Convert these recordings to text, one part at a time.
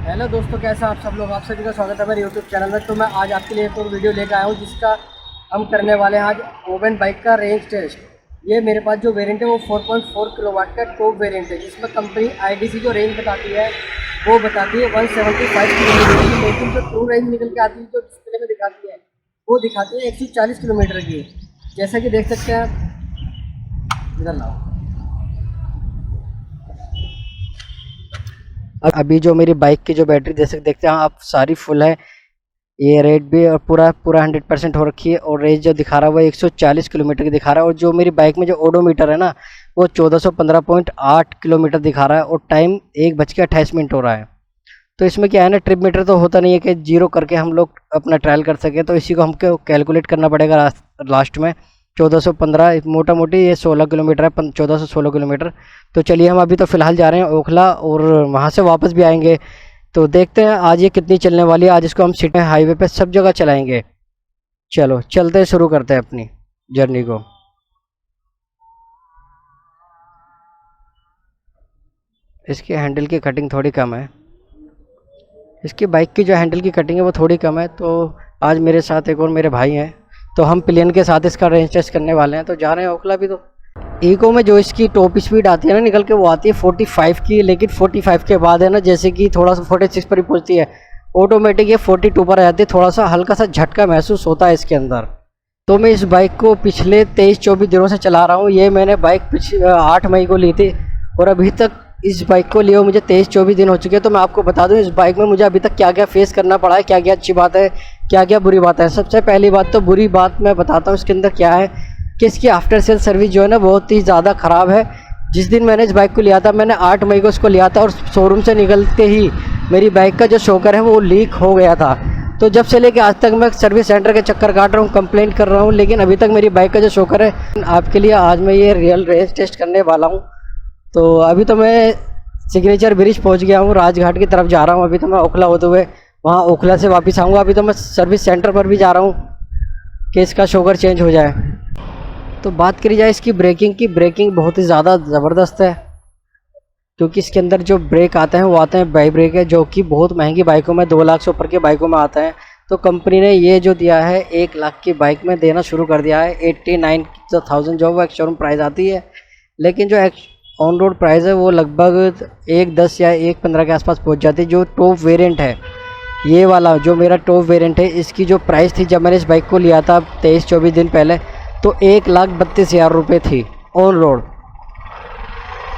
Hello दोस्तों, कैसा आप सब लोग। आप सभी का स्वागत है मेरे यूट्यूब चैनल में। तो मैं आज आपके लिए एक और वीडियो लेकर आया हूँ जिसका हम करने वाले हैं आज ओवन बाइक का रेंज टेस्ट। ये मेरे पास जो वेरिएंट है वो 4.4 किलोवाट का टॉप वेरिएंट है, जिसमें कंपनी IDC जो रेंज बताती है वो बताती है 175 किलोमीटर की, लेकिन जो ट्रू रेंज निकल के आती है जो डिस्प्ले में दिखाती है वो दिखाती है 140 किलोमीटर की। जैसा कि देख सकते हैं, इधर लाओ। अभी जो मेरी बाइक की जो बैटरी देखते हैं आप, सारी फुल है। ये रेट भी और पूरा 100% हो रखी है और रेंज जो दिखा रहा है वो 140 किलोमीटर की दिखा रहा है। और जो मेरी बाइक में जो ओडोमीटर है ना वो 1415.8 किलोमीटर दिखा रहा है और टाइम 1:28 हो रहा है। तो इसमें क्या है ना, ट्रिप मीटर तो होता नहीं है कि जीरो करके हम लोग अपना ट्रायल कर सकें, तो इसी को हमको कैलकुलेट करना पड़ेगा लास्ट में। 1415 मोटा मोटी ये 16 किलोमीटर है, 1416 किलोमीटर। तो चलिए हम अभी तो फ़िलहाल जा रहे हैं ओखला और वहाँ से वापस भी आएंगे। तो देखते हैं आज ये कितनी चलने वाली है। आज इसको हम सिटी हाईवे पे सब जगह चलाएंगे। चलो चलते हैं, शुरू करते हैं अपनी जर्नी को। इसकी हैंडल की कटिंग थोड़ी कम है, इसकी बाइक की जो हैंडल की कटिंग है वो थोड़ी कम है। तो आज मेरे साथ एक और मेरे भाई हैं, तो हम प्लेन के साथ इसका रेंज टेस्ट करने वाले हैं। तो जा रहे हैं ओखला भी। तो इको में जो इसकी टॉप स्पीड आती है ना निकल के, वो आती है 45 की, लेकिन 45 के बाद है ना जैसे कि थोड़ा सा 46 पर ही पहुंचती है, ऑटोमेटिक ये 42 पर आ जाती है। थोड़ा सा हल्का सा झटका महसूस होता है इसके अंदर। तो मैं इस बाइक को पिछले 23-24 दिनों से चला रहा हूँ। ये मैंने बाइक 8 मई को ली थी और अभी तक इस बाइक को लिए मुझे 23-24 दिन हो चुके हैं। तो मैं आपको बता दूं इस बाइक में मुझे अभी तक क्या क्या फेस करना पड़ा है, क्या क्या अच्छी बात है, क्या क्या बुरी बात है। सबसे पहली बात तो बुरी बात मैं बताता हूँ इसके अंदर क्या है कि इसकी आफ्टर सेल सर्विस जो है ना बहुत ही ज़्यादा ख़राब है। जिस दिन मैंने इस बाइक को लिया था, मैंने 8 मई को इसको लिया था और शोरूम से निकलते ही मेरी बाइक का जो शॉकर है वो लीक हो गया था। तो जब से लेके आज तक मैं सर्विस सेंटर के चक्कर काट रहा हूँ, कंप्लेंट कर रहा हूँ, लेकिन अभी तक मेरी बाइक का जो शॉकर है। आपके लिए आज मैं ये रियल रेंज टेस्ट करने वाला हूँ। तो अभी तो मैं सिग्नेचर ब्रिज पहुंच गया हूँ, राजघाट की तरफ जा रहा हूँ। अभी तो मैं ओखला होते हुए वहाँ ओखला से वापस आऊँगा। अभी तो मैं सर्विस सेंटर पर भी जा रहा हूँ कि इसका शॉकर चेंज हो जाए। तो बात करी जाए इसकी ब्रेकिंग की, ब्रेकिंग बहुत ही ज़्यादा ज़बरदस्त है, क्योंकि इसके अंदर जो ब्रेक आते हैं वो आते हैं बाई ब्रेक है, जो कि बहुत महंगी बाइकों में 2 लाख से ऊपर के बाइकों में आता है। तो कंपनी ने ये जो दिया है 1 लाख की बाइक में देना शुरू कर दिया है। 89,000 जो वो एक शोरूम प्राइस आती है, लेकिन जो ऑन रोड प्राइस है वो लगभग 1,10 या 1,15 के आसपास पहुंच जाती है। जो टॉप वेरिएंट है ये वाला, जो मेरा टॉप वेरिएंट है, इसकी जो प्राइस थी जब मैंने इस बाइक को लिया था 23-24 दिन पहले, तो 1,32,000 रुपये थी ऑन रोड।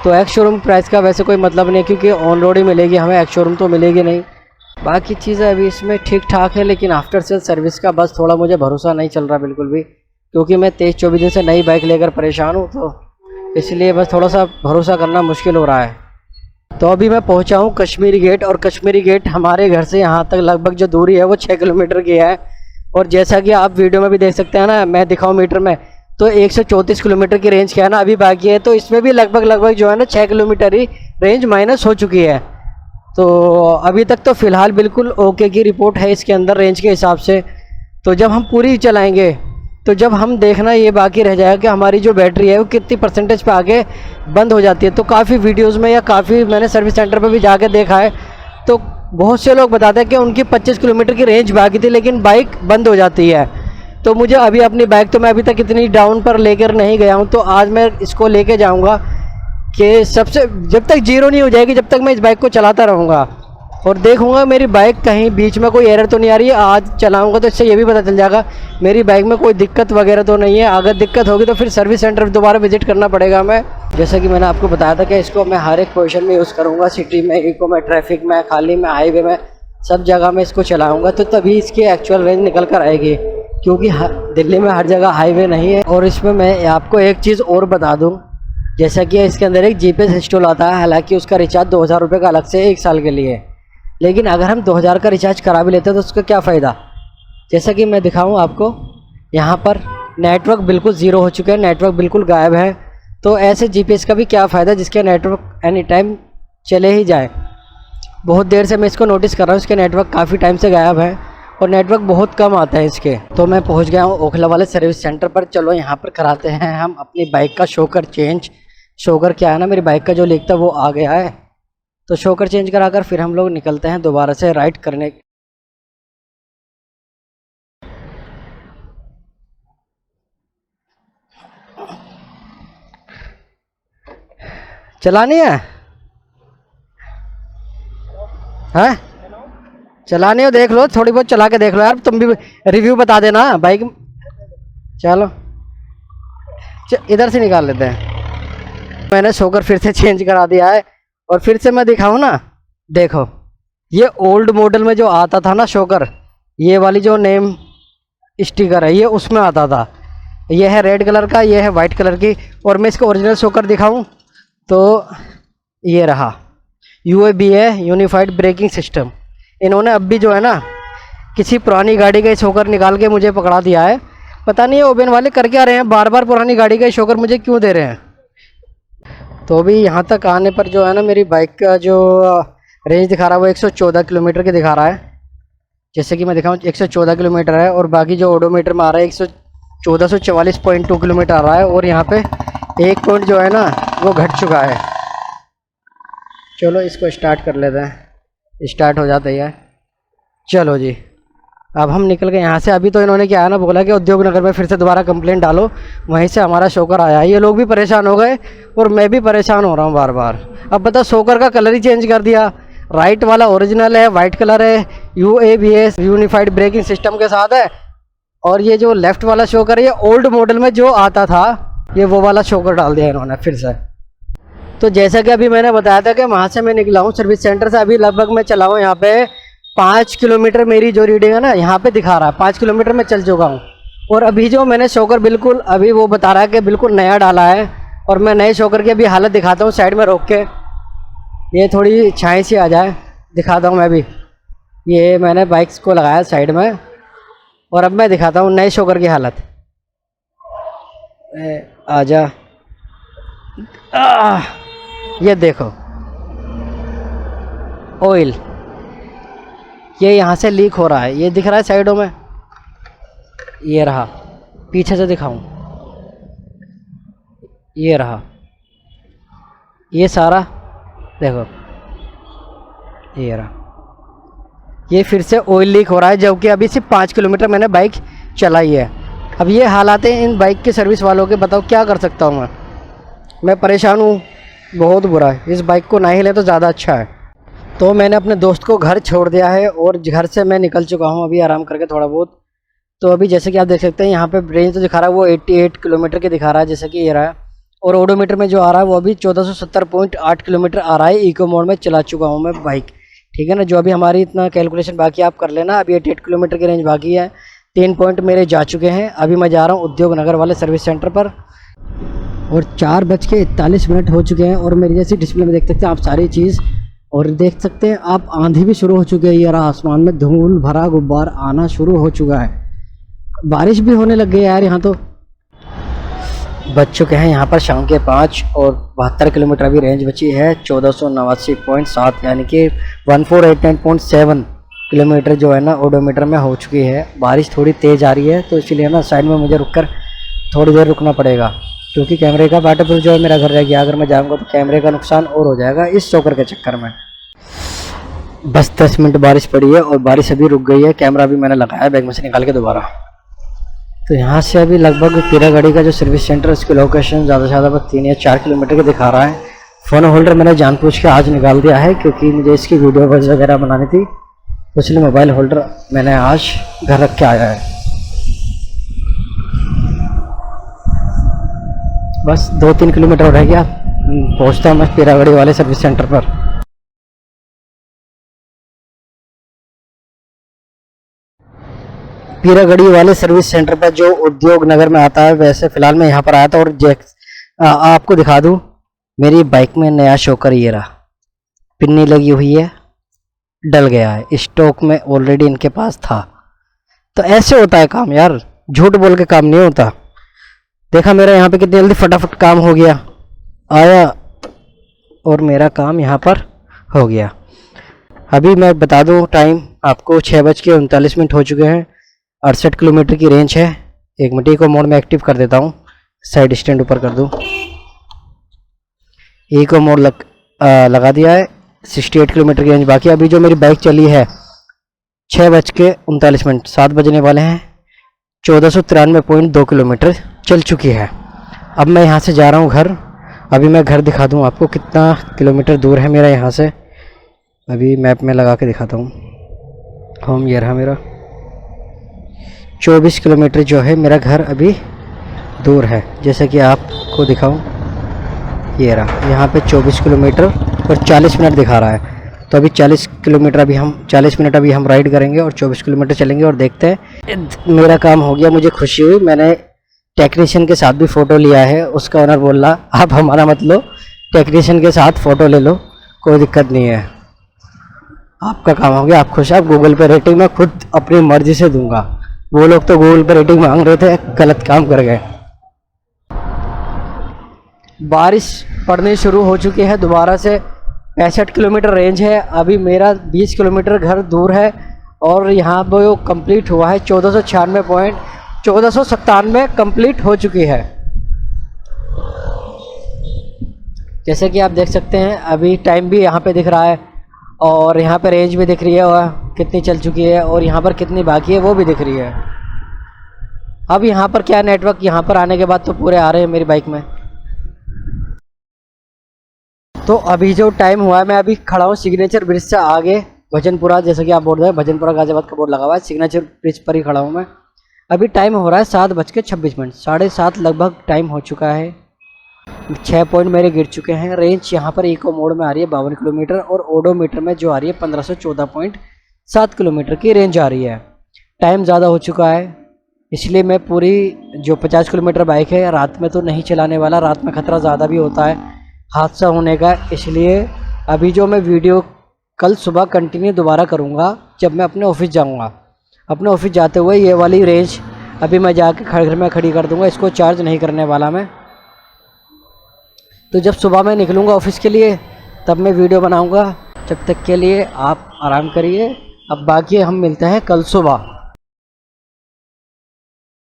तो एक्स शोरूम प्राइस का वैसे कोई मतलब नहीं है, क्योंकि ऑन रोड ही मिलेगी हमें, एक्स शोरूम तो मिलेगी नहीं। बाकी चीज़ें अभी इसमें ठीक ठाक है, लेकिन आफ्टर सेल सर्विस का बस थोड़ा मुझे भरोसा नहीं चल रहा बिल्कुल भी, क्योंकि मैं 23-24 दिन से नई बाइक लेकर परेशान हूँ, तो इसलिए बस थोड़ा सा भरोसा करना मुश्किल हो रहा है। तो अभी मैं पहुंचा हूं कश्मीरी गेट, और कश्मीरी गेट हमारे घर से यहां तक लगभग जो दूरी है वो 6 किलोमीटर की है। और जैसा कि आप वीडियो में भी देख सकते हैं ना, मैं दिखाऊं मीटर में, तो 134 किलोमीटर की रेंज क्या है ना अभी बाकी है। तो इसमें भी लगभग जो है ना 6 किलोमीटर ही रेंज माइनस हो चुकी है। तो अभी तक तो फ़िलहाल बिल्कुल ओके की रिपोर्ट है इसके अंदर रेंज के हिसाब से। तो जब हम पूरी चलाएँगे तो जब हम देखना ये बाकी रह जाएगा कि हमारी जो बैटरी है वो कितनी परसेंटेज पे आगे बंद हो जाती है। तो काफ़ी वीडियोस में या काफ़ी मैंने सर्विस सेंटर पे भी जाके देखा है, तो बहुत से लोग बताते हैं कि उनकी 25 किलोमीटर की रेंज बाकी थी लेकिन बाइक बंद हो जाती है। तो मुझे अभी अपनी बाइक तो मैं अभी तक इतनी डाउन पर लेकर नहीं गया हूँ, तो आज मैं इसको लेके जाऊँगा कि सबसे जब तक जीरो नहीं हो जाएगी जब तक मैं इस बाइक को चलाता रहूँगा और देखूंगा मेरी बाइक कहीं बीच में कोई एरर तो नहीं आ रही है। आज चलाऊंगा तो इससे ये भी पता चल जाएगा मेरी बाइक में कोई दिक्कत वगैरह तो नहीं है। अगर दिक्कत होगी तो फिर सर्विस सेंटर दोबारा विजिट करना पड़ेगा मैं। जैसा कि मैंने आपको बताया था कि इसको मैं हर एक पोजीशन में यूज़ करूँगा, सिटी में, इको में, ट्रैफिक में, खाली में, हाईवे में, सब जगह में इसको चलाऊँगा, तो तभी इसकी एक्चुअल रेंज निकल कर आएगी, क्योंकि दिल्ली में हर जगह हाईवे नहीं है। और इसमें मैं आपको एक चीज़ और बता दूँ, जैसा कि इसके अंदर एक GPS इंस्टॉल आता है, हालाँकि उसका रिचार्ज 2,000 रुपये का अलग से 1 साल के लिए, लेकिन अगर हम 2,000 का रिचार्ज करा भी लेते हैं तो उसका क्या फ़ायदा। जैसा कि मैं दिखाऊं आपको, यहाँ पर नेटवर्क बिल्कुल ज़ीरो हो चुका है, नेटवर्क बिल्कुल गायब है। तो ऐसे GPS का भी क्या फ़ायदा जिसके नेटवर्क एनी टाइम चले ही जाए। बहुत देर से मैं इसको नोटिस कर रहा हूँ, इसके नेटवर्क काफ़ी टाइम से गायब है और नेटवर्क बहुत कम आता है इसके। तो मैं पहुँच गया हूँ ओखला वाले सर्विस सेंटर पर। चलो यहाँ पर कराते हैं हम अपनी बाइक का शॉकर चेंज। शॉकर क्या है ना, मेरी बाइक का जो लीक था वो आ गया है। तो शॉकर चेंज कराकर फिर हम लोग निकलते हैं दोबारा से राइड करने। चलानी है हैं? चलानी हो देख लो, थोड़ी बहुत चला के देख लो यार, तुम भी रिव्यू बता देना बाइक। चलो इधर से निकाल लेते हैं। मैंने शॉकर फिर से चेंज करा दिया है और फिर से मैं दिखाऊं ना, देखो ये ओल्ड मॉडल में जो आता था ना शॉकर, ये वाली जो नेम स्टिकर है ये उसमें आता था। ये है रेड कलर का, ये है वाइट कलर की। और मैं इसका ओरिजिनल शॉकर दिखाऊं तो ये रहा, UAB है, यूनिफाइड ब्रेकिंग सिस्टम। इन्होंने अब भी जो है ना किसी पुरानी गाड़ी का शॉकर निकाल के मुझे पकड़ा दिया है। पता नहीं है ओबेन वाले कर क्या रहे हैं, बार बार पुरानी गाड़ी का शॉकर मुझे क्यों दे रहे हैं। तो अभी यहाँ तक आने पर जो है ना मेरी बाइक का जो रेंज दिखा रहा है वो 114 किलोमीटर की दिखा रहा है। जैसे कि मैं दिखाऊँ 114 किलोमीटर है, और बाकी जो ओडोमीटर में आ रहा है 1444.2 किलोमीटर आ रहा है। और यहाँ पे एक पॉइंट जो है ना वो घट चुका है। चलो इसको स्टार्ट कर लेते हैं, स्टार्ट हो जाता है। चलो जी अब हम निकल गए यहाँ से। अभी तो इन्होंने क्या है ना बोला कि उद्योग नगर में फिर से दोबारा कंप्लेंट डालो, वहीं से हमारा शॉकर आया। ये लोग भी परेशान हो गए और मैं भी परेशान हो रहा हूँ बार बार। अब बता, शॉकर का कलर ही चेंज कर दिया, राइट वाला ओरिजिनल है, वाइट कलर है, UABS यूनिफाइड ब्रेकिंग सिस्टम के साथ है। और ये जो लेफ्ट वाला शॉकर है ये ओल्ड मॉडल में जो आता था, ये वो वाला शॉकर डाल दिया इन्होंने फिर से। तो जैसा कि अभी मैंने बताया था कि वहाँ से मैं निकला हूँ सर्विस सेंटर से। अभी लगभग मैं चला हूँ यहाँ पे 5 किलोमीटर, मेरी जो रीडिंग है ना यहाँ पे दिखा रहा है 5 किलोमीटर में चल चुका हूँ। और अभी जो मैंने शॉकर बिल्कुल अभी वो बता रहा है कि बिल्कुल नया डाला है। और मैं नए शॉकर की अभी हालत दिखाता हूँ साइड में रोक के, ये थोड़ी छाई सी आ जाए, दिखाता हूँ मैं भी। ये मैंने बाइक्स को लगाया साइड में और अब मैं दिखाता हूँ नए शॉकर की हालत। आजा, ये देखो ऑयल ये यहाँ से लीक हो रहा है, ये दिख रहा है साइडों में। ये रहा, पीछे से दिखाऊं, ये रहा, ये सारा देखो, ये रहा। ये फिर से ऑयल लीक हो रहा है, जबकि अभी सिर्फ 5 किलोमीटर मैंने बाइक चलाई है। अब ये हालात हैं इन बाइक के सर्विस वालों के, बताओ क्या कर सकता हूँ मैं परेशान हूँ, बहुत बुरा है। इस बाइक को ना ही ले तो ज़्यादा अच्छा है। तो मैंने अपने दोस्त को घर छोड़ दिया है और घर से मैं निकल चुका हूँ अभी आराम करके थोड़ा बहुत। तो अभी जैसे कि आप देख सकते हैं यहाँ पे रेंज तो दिखा रहा है वो 88 किलोमीटर के दिखा रहा है, जैसे कि ये रहा है। और ओडोमीटर में जो आ रहा है वो अभी 1470.8 किलोमीटर आ रहा है। इको मोड में चला चुका हूँ मैं बाइक, ठीक है ना। जो अभी हमारी इतना कैलकुलेशन बाकी आप कर लेना। अभी 88 किलोमीटर की रेंज बाकी है, 3 पॉइंट मेरे जा चुके हैं। अभी मैं जा रहा हूँ उद्योग नगर वाले सर्विस सेंटर पर और 4:41 हो चुके हैं। और मेरी जैसी डिस्प्ले में देख सकते हैं आप सारी चीज़, और देख सकते हैं आप आंधी भी शुरू हो चुकी है। ये रहा, आसमान में धूल भरा गुब्बार आना शुरू हो चुका है, बारिश भी होने लग गई है यार। यहाँ तो बच चुके हैं यहाँ पर शाम के 5 और 72 किलोमीटर अभी रेंज बची है। 1489.7 यानी कि 1489.7 किलोमीटर जो है ना ओडोमीटर में हो चुकी है। बारिश थोड़ी तेज़ आ रही है तो इसीलिए ना साइड में मुझे रुककर थोड़ी देर रुकना पड़ेगा, क्योंकि कैमरे का वाटरप्रूफ जो है मेरा घर रह गया। अगर मैं जाऊंगा तो कैमरे का नुकसान और हो जाएगा इस शॉकर के चक्कर में। बस 10 मिनट बारिश पड़ी है और बारिश अभी रुक गई है। कैमरा भी मैंने लगाया बैग में से निकाल के दोबारा। तो यहाँ से अभी लगभग पीरागढ़ी का जो सर्विस सेंटर उसकी लोकेशन ज़्यादा से ज़्यादा 3 या 4 किलोमीटर के दिखा रहा है। फ़ोन होल्डर मैंने जानबूझ के आज निकाल दिया है क्योंकि मुझे इसकी वीडियो वगैरह बनानी थी, तो इसलिए मोबाइल होल्डर मैंने आज घर रख के आया है। बस 2-3 किलोमीटर रह गया, पहुँचता हूँ मैं पीरागढ़ी वाले सर्विस सेंटर पर। पीरागढ़ी वाले सर्विस सेंटर पर जो उद्योग नगर में आता है, वैसे फ़िलहाल मैं यहाँ पर आया था। और आपको दिखा दूँ मेरी बाइक में नया शॉकर ये रहा, पिन्नी लगी हुई है, डल गया है, स्टॉक में ऑलरेडी इनके पास था। तो ऐसे होता है काम यार, झूठ बोल के काम नहीं होता। देखा मेरा यहाँ पे कितनी जल्दी फटाफट काम हो गया, आया और मेरा काम यहाँ पर हो गया। अभी मैं बता दूँ टाइम आपको, 6:39 हो चुके हैं। 68 किलोमीटर की रेंज है। एक मिनट इको मोड में एक्टिव कर देता हूँ, साइड स्टैंड ऊपर कर दूँ। इको मोड लगा दिया है, 68 किलोमीटर की रेंज बाकी है। अभी जो मेरी बाइक चली है 6:39, 7 बजने वाले हैं, 1493.2 किलोमीटर चल चुकी है। अब मैं यहाँ से जा रहा हूँ घर। अभी मैं घर दिखा दूँ आपको कितना किलोमीटर दूर है मेरा यहाँ से। अभी मैप में लगा के दिखाता हूँ। होम ये रहा मेरा, 24 किलोमीटर जो है मेरा घर अभी दूर है। जैसे कि आपको दिखाऊँ, ये रहा यहाँ पे 24 किलोमीटर और 40 मिनट दिखा रहा है। तो अभी 40 मिनट अभी हम राइड करेंगे और 24 किलोमीटर चलेंगे और देखते हैं। मेरा काम हो गया, मुझे खुशी हुई। मैंने टेक्नीशियन के साथ भी फ़ोटो लिया है। उसका ओनर बोल रहा आप हमारा मत लो, टेक्नीशियन के साथ फ़ोटो ले लो, कोई दिक्कत नहीं है, आपका काम हो गया, आप खुश। आप गूगल पे रेटिंग मैं खुद अपनी मर्ज़ी से दूंगा। वो लोग तो गूगल पे रेटिंग मांग रहे थे, गलत काम कर गए। बारिश पड़नी शुरू हो चुकी है दोबारा से। 65 किलोमीटर रेंज है। अभी मेरा 20 किलोमीटर घर दूर है और यहाँ पर वो कंप्लीट हुआ है 1497 कंप्लीट हो चुकी है। जैसे कि आप देख सकते हैं अभी टाइम भी यहाँ पे दिख रहा है और यहाँ पे रेंज भी दिख रही है और कितनी चल चुकी है और यहाँ पर कितनी बाकी है वो भी दिख रही है। अब यहाँ पर क्या नेटवर्क यहाँ पर आने के बाद तो पूरे आ रहे हैं मेरी बाइक में। तो अभी जो टाइम हुआ है, मैं अभी खड़ा हूँ सिग्नेचर ब्रिज से आगे भजनपुरा, जैसे कि आप बोल रहे हैं भजनपुरा गाजियाबाद का बोर्ड लगा हुआ है। सिग्नेचर ब्रिज पर ही खड़ा हूँ मैं। अभी टाइम हो रहा है 7:26, 7:30 लगभग टाइम हो चुका है। 6 पॉइंट मेरे गिर चुके हैं। रेंज यहाँ पर इको मोड में आ रही है 52 किलोमीटर और ओडोमीटर में जो आ रही है 1514.7 किलोमीटर की रेंज आ रही है। टाइम ज़्यादा हो चुका है, इसलिए मैं पूरी जो 50 किलोमीटर बाइक है रात में तो नहीं चलाने वाला। रात में ख़तरा ज़्यादा भी होता है हादसा होने का, इसलिए अभी जो मैं वीडियो कल सुबह कंटिन्यू दोबारा करूँगा जब मैं अपने ऑफिस जाऊँगा। अपने ऑफिस जाते हुए ये वाली रेंज अभी मैं जाके घर में खड़ी कर दूँगा, इसको चार्ज नहीं करने वाला मैं। तो जब सुबह मैं निकलूँगा ऑफिस के लिए तब मैं वीडियो बनाऊँगा। जब तक के लिए आप आराम करिए। अब बाकी हम मिलते हैं कल सुबह।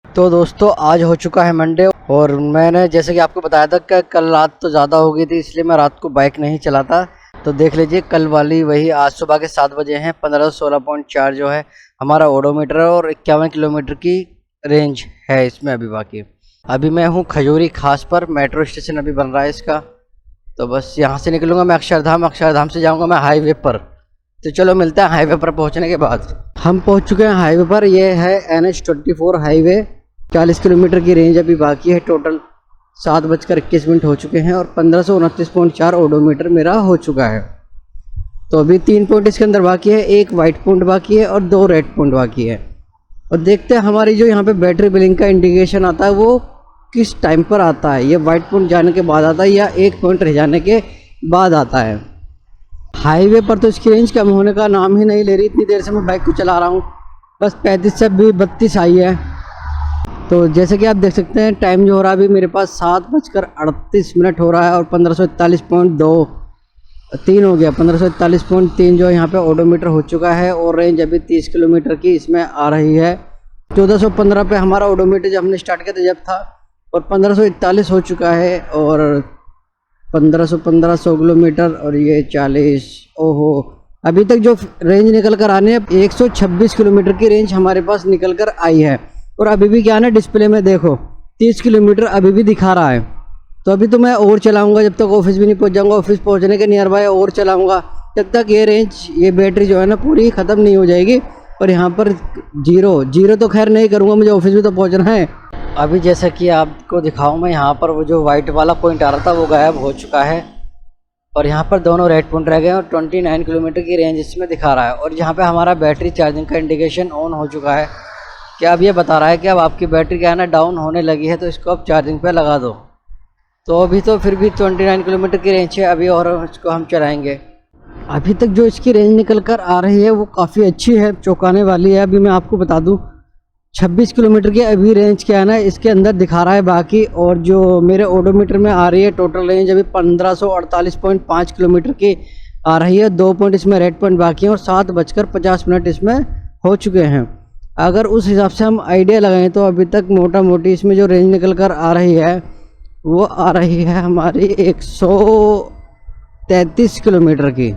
तो दोस्तों आज हो चुका है मंडे और मैंने जैसे कि आपको बताया था कि कल रात तो ज़्यादा हो गई थी, इसलिए मैं रात को बाइक नहीं चलाता। तो देख लीजिए कल वाली वही आज सुबह के 7 बजे हैं। 1516.4 जो है हमारा ओडोमीटर है और 51 किलोमीटर की रेंज है इसमें अभी बाकी। अभी मैं हूँ खजूरी खास पर, मेट्रो स्टेशन अभी बन रहा है इसका। तो बस यहाँ से निकलूँगा मैं अक्षरधाम, अक्षरधाम से जाऊँगा मैं हाईवे पर। तो चलो मिलते हैं हाईवे पर पहुँचने के बाद। हम पहुँच चुके हैं हाईवे पर। यह है NH24 हाईवे। 40 किलोमीटर की रेंज अभी बाकी है। टोटल 7:21 हो चुके हैं और 1529.4 ओडोमीटर मेरा हो चुका है। तो अभी 3 पॉइंट इसके अंदर बाकी है, एक वाइट पॉइंट बाकी है और 2 रेड पॉइंट बाकी है। और देखते हैं हमारी जो यहाँ पे बैटरी बिलिंग का इंडिकेशन आता है वो किस टाइम पर आता है। ये वाइट पॉइंट जाने के बाद आता है या 1 पॉइंट रह जाने के बाद आता है। हाईवे पर तो इसकी रेंज कम होने का नाम ही नहीं ले रही। इतनी देर से मैं बाइक को चला रहा हूँ, बस 35 से भी 32 आई है। तो जैसे कि आप देख सकते हैं टाइम जो हो रहा है अभी मेरे पास 7:38 हो रहा है और 1541.3 हो गया। 1541.3 जो यहाँ पे ओडोमीटर हो चुका है और रेंज अभी 30 किलोमीटर की इसमें आ रही है। 1415 पे हमारा ओडोमीटर जब हमने स्टार्ट किया था जब था और 1541 हो चुका है और 1500 किलोमीटर और ये 40। ओहो, अभी तक जो रेंज निकल कर आने 126 किलोमीटर की रेंज हमारे पास निकल कर आई है। और अभी भी क्या है ना, डिस्प्ले में देखो 30 किलोमीटर अभी भी दिखा रहा है। तो अभी तो मैं और चलाऊंगा जब तक ऑफिस भी नहीं पहुंच जाऊंगा। ऑफिस पहुंचने के नियर बाय और चलाऊंगा जब तक ये रेंज ये बैटरी जो है ना पूरी ख़त्म नहीं हो जाएगी। और यहाँ पर जीरो तो खैर नहीं करूँगा, मुझे ऑफिस भी तो पहुँचना है। अभी जैसा कि आपको दिखाऊँ मैं, यहाँ पर वो जो वाइट वाला पॉइंट आ रहा था वो गायब हो चुका है और यहाँ पर दोनों रेड पॉइंट रह गए और 29 किलोमीटर की रेंज इसमें दिखा रहा है। और यहाँ पे हमारा बैटरी चार्जिंग का इंडिकेशन ऑन हो चुका है कि अब ये बता रहा है कि अब आपकी बैटरी क्या है ना डाउन होने लगी है, तो इसको अब चार्जिंग पे लगा दो। तो अभी तो फिर भी 29 किलोमीटर की रेंज है अभी और इसको हम चलाएँगे। अभी तक जो इसकी रेंज निकल कर आ रही है वो काफ़ी अच्छी है, चौंकाने वाली है। अभी मैं आपको बता दूं 26 किलोमीटर की अभी रेंज क्या है ना इसके अंदर दिखा रहा है बाकी। और जो मेरे ओडोमीटर में आ रही है टोटल रेंज अभी 1548.5 किलोमीटर की आ रही है। 2 पॉइंट इसमें रेड पॉइंट बाकी हैं और 7:50 इसमें हो चुके हैं। अगर उस हिसाब से हम आइडिया लगाएं तो अभी तक मोटा मोटी इसमें जो रेंज निकल कर आ रही है वो आ रही है हमारी 133 किलोमीटर की।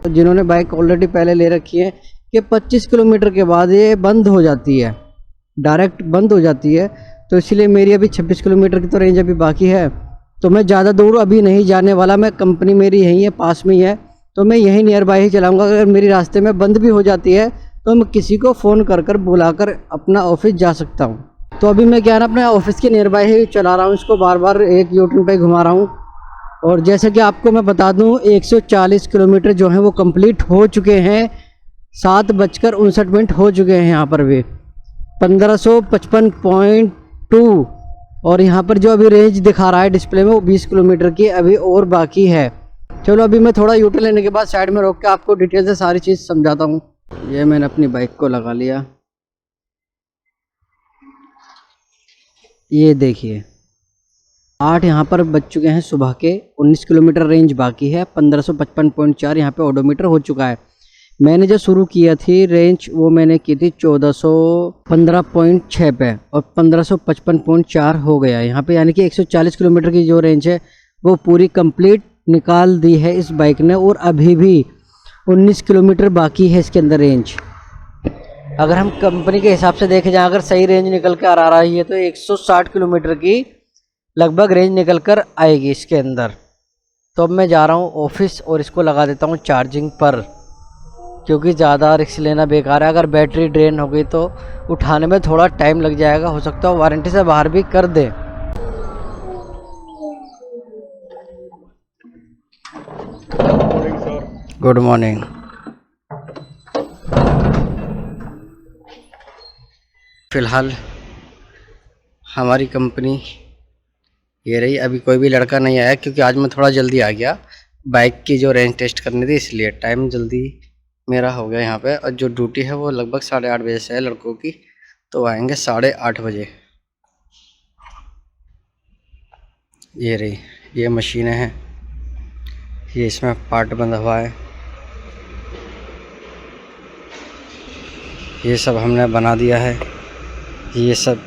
जिन्होंने बाइक ऑलरेडी पहले ले रखी है कि 25 किलोमीटर के बाद ये बंद हो जाती है, डायरेक्ट बंद हो जाती है। तो इसलिए मेरी अभी 26 किलोमीटर की तो रेंज अभी बाकी है, तो मैं ज़्यादा दूर अभी नहीं जाने वाला। मैं कंपनी मेरी यहीं है, पास में ही है, तो मैं यहीं नियर बाय ही चलाऊँगा। अगर मेरी रास्ते में बंद भी हो जाती है तो मैं किसी को फ़ोन कर बुलाकर अपना ऑफिस जा सकता हूँ। तो अभी मैं क्या ना अपने ऑफिस के नियर बाय ही चला रहा हूँ, इसको बार बार एक यूटर्न पे घुमा रहा हूँ। और जैसे कि आपको मैं बता दूँ 140 किलोमीटर जो हैं वो कंप्लीट हो चुके हैं, 7:59 हो चुके हैं यहाँ पर भी, 1555.2। और यहाँ पर जो अभी रेंज दिखा रहा है डिस्प्ले में वो 20 किलोमीटर की अभी और बाकी है। चलो अभी मैं थोड़ा यूटर्न लेने के बाद साइड में रोक के आपको डिटेल से सारी चीज़ समझाता हूँ। ये मैंने अपनी बाइक को लगा लिया, ये देखिए 8 यहाँ पर बज चुके हैं सुबह के, 19 किलोमीटर रेंज बाकी है, 1555.4 यहाँ पे ओडोमीटर हो चुका है। मैंने जो शुरू किया थी रेंज वो मैंने की थी 1415.6 पे और 1555.4 हो गया यहाँ पे, यानी कि 140 किलोमीटर की जो रेंज है वो पूरी कंप्लीट निकाल दी है इस बाइक ने। और अभी भी 19 किलोमीटर बाकी है इसके अंदर रेंज। अगर हम कंपनी के हिसाब से देखें, जहाँ अगर सही रेंज निकल कर आ रही है तो 160 किलोमीटर की लगभग रेंज निकल कर आएगी इसके अंदर। तो अब मैं जा रहा हूँ ऑफिस और इसको लगा देता हूँ चार्जिंग पर, क्योंकि ज़्यादा रिस्क लेना बेकार है। अगर बैटरी ड्रेन हो गई तो उठाने में थोड़ा टाइम लग जाएगा, हो सकता है वारंटी से बाहर भी कर दे। Good morning. फ़िलहाल हमारी कंपनी ये रही, अभी कोई भी लड़का नहीं आया क्योंकि आज मैं थोड़ा जल्दी आ गया। बाइक की जो रेंज टेस्ट करनी थी इसलिए टाइम जल्दी मेरा हो गया यहाँ पे। और जो ड्यूटी है वो लगभग 8:30 बजे से है लड़कों की, तो आएंगे 8:30 बजे। ये रही, ये मशीनें हैं, ये इसमें पार्ट बंधा हुआ है, ये सब हमने बना दिया है। ये सब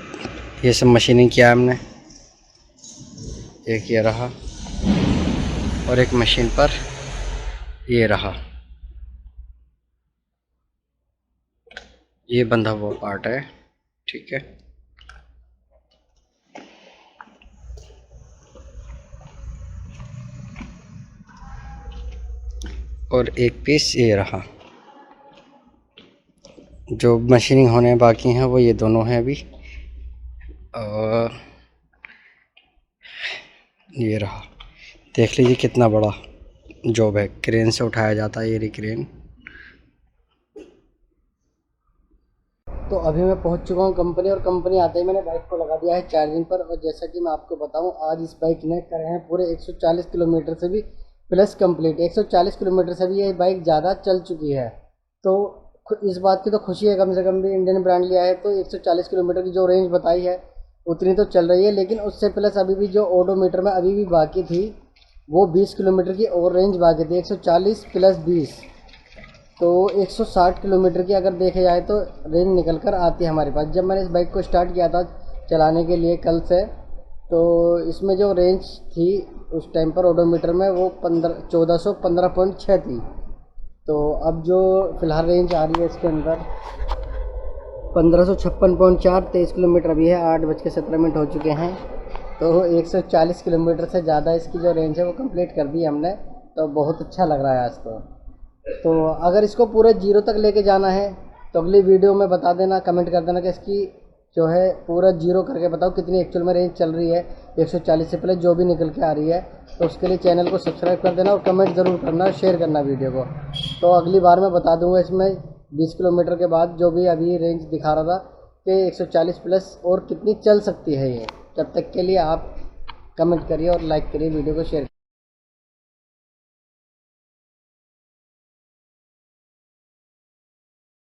मशीनिंग किया हमने। एक ये रहा और एक मशीन पर ये रहा, ये बंधा हुआ पार्ट है, ठीक है। और एक पीस ये रहा। जो मशीनिंग होने बाकी हैं वो ये दोनों हैं अभी। और ये रहा, देख लीजिए कितना बड़ा जॉब है, क्रेन से उठाया जाता है, ये रही क्रेन। तो अभी मैं पहुंच चुका हूं कंपनी, और कंपनी आते ही मैंने बाइक को लगा दिया है चार्जिंग पर। और जैसा कि मैं आपको बताऊं, आज इस बाइक ने करे हैं पूरे 140 किलोमीटर से भी प्लस कंप्लीट। 140 किलोमीटर से भी ये बाइक ज़्यादा चल चुकी है, तो इस बात की तो खुशी है, कम से कम भी इंडियन ब्रांड लिया है तो 140 किलोमीटर की जो रेंज बताई है उतनी तो चल रही है। लेकिन उससे प्लस अभी भी जो ओडोमीटर में अभी भी बाकी थी वो 20 किलोमीटर की और रेंज बाकी थी, 140 प्लस 20, तो 160 किलोमीटर की अगर देखे जाए तो रेंज निकल कर आती है हमारे पास। जब मैंने इस बाइक को स्टार्ट किया था चलाने के लिए कल से, तो इसमें जो रेंज थी उस टाइम पर ओडोमीटर में वो 1415.6 थी। तो अब जो फ़िलहाल रेंज आ रही है इसके अंदर 1556.4, 23 किलोमीटर अभी है, 8:17 हो चुके हैं। तो 140 किलोमीटर से ज़्यादा इसकी जो रेंज है वो कंप्लीट कर दी हमने, तो बहुत अच्छा लग रहा है आज तो अगर इसको पूरे 0 तक लेके जाना है तो अगली वीडियो में बता देना, कमेंट कर देना कि इसकी जो है पूरा 0 करके बताओ कितनी एक्चुअल में रेंज चल रही है 140 से पहले जो भी निकल के आ रही है। तो उसके लिए चैनल को सब्सक्राइब कर देना और कमेंट ज़रूर करना, शेयर करना वीडियो को। तो अगली बार मैं बता दूंगा इसमें 20 किलोमीटर के बाद जो भी अभी रेंज दिखा रहा था कि 140 प्लस और कितनी चल सकती है ये। तब तक के लिए आप कमेंट करिए और लाइक करिए, वीडियो को शेयर